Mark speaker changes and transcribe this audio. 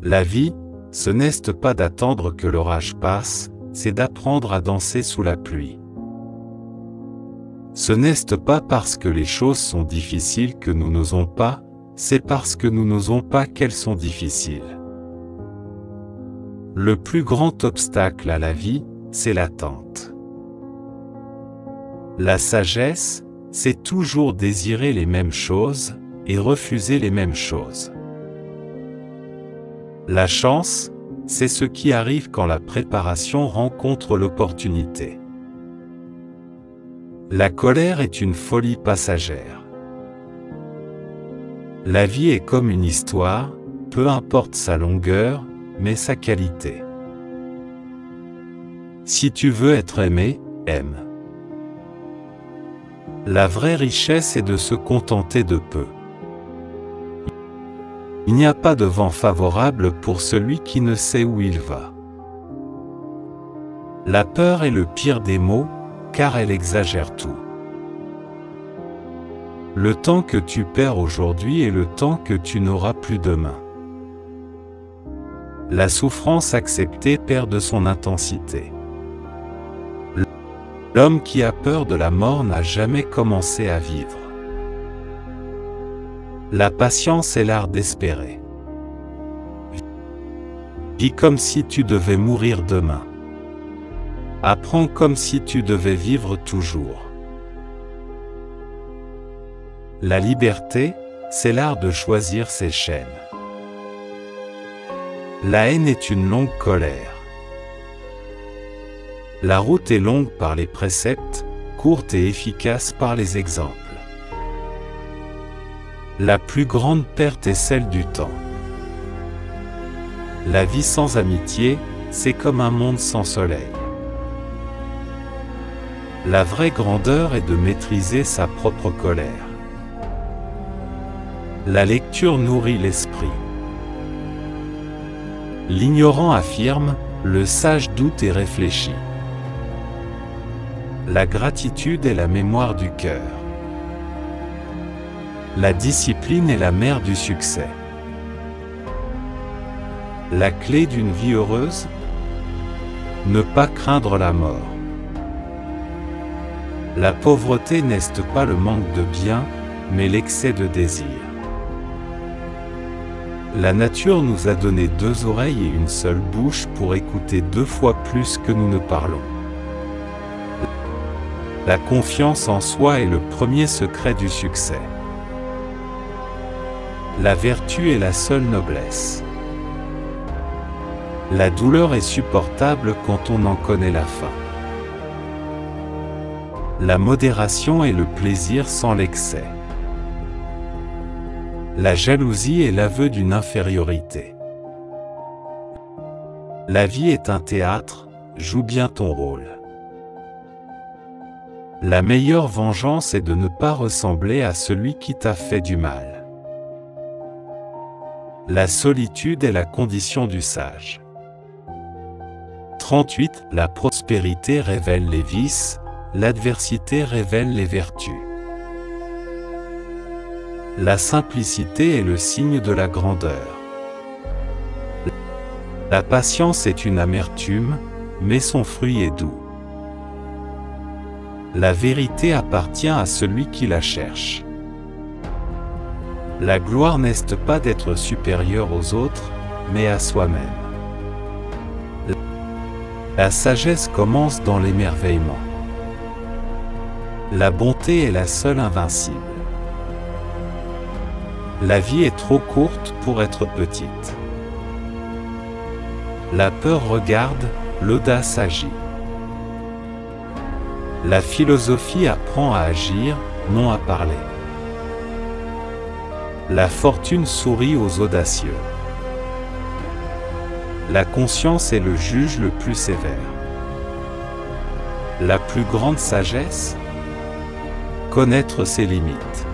Speaker 1: La vie, ce n'est pas d'attendre que l'orage passe, c'est d'apprendre à danser sous la pluie. Ce n'est pas parce que les choses sont difficiles que nous n'osons pas, c'est parce que nous n'osons pas qu'elles sont difficiles. Le plus grand obstacle à la vie, c'est l'attente. La sagesse, c'est toujours désirer les mêmes choses et refuser les mêmes choses. La chance, c'est ce qui arrive quand la préparation rencontre l'opportunité. La colère est une folie passagère. La vie est comme une histoire, peu importe sa longueur, mais sa qualité. Si tu veux être aimé, aime. La vraie richesse est de se contenter de peu. Il n'y a pas de vent favorable pour celui qui ne sait où il va. La peur est le pire des maux, car elle exagère tout. Le temps que tu perds aujourd'hui est le temps que tu n'auras plus demain. La souffrance acceptée perd de son intensité. L'homme qui a peur de la mort n'a jamais commencé à vivre. La patience est l'art d'espérer. Vis comme si tu devais mourir demain. Apprends comme si tu devais vivre toujours. La liberté, c'est l'art de choisir ses chaînes. La haine est une longue colère. La route est longue par les préceptes, courte et efficace par les exemples. La plus grande perte est celle du temps. La vie sans amitié, c'est comme un monde sans soleil. La vraie grandeur est de maîtriser sa propre colère. La lecture nourrit l'esprit. L'ignorant affirme, le sage doute et réfléchit. La gratitude est la mémoire du cœur. La discipline est la mère du succès. La clé d'une vie heureuse? Ne pas craindre la mort. La pauvreté n'est pas le manque de biens, mais l'excès de désir. La nature nous a donné 2 oreilles et une seule bouche pour écouter 2 fois plus que nous ne parlons. La confiance en soi est le premier secret du succès. La vertu est la seule noblesse. La douleur est supportable quand on en connaît la fin. La modération est le plaisir sans l'excès. La jalousie est l'aveu d'une infériorité. La vie est un théâtre, joue bien ton rôle. La meilleure vengeance est de ne pas ressembler à celui qui t'a fait du mal. La solitude est la condition du sage. 38. La prospérité révèle les vices, l'adversité révèle les vertus. La simplicité est le signe de la grandeur. La patience est une amertume, mais son fruit est doux. La vérité appartient à celui qui la cherche. La gloire n'est pas d'être supérieur aux autres, mais à soi-même. La sagesse commence dans l'émerveillement. La bonté est la seule invincible. La vie est trop courte pour être petite. La peur regarde, l'audace agit. La philosophie apprend à agir, non à parler. La fortune sourit aux audacieux. La conscience est le juge le plus sévère. La plus grande sagesse? Connaître ses limites.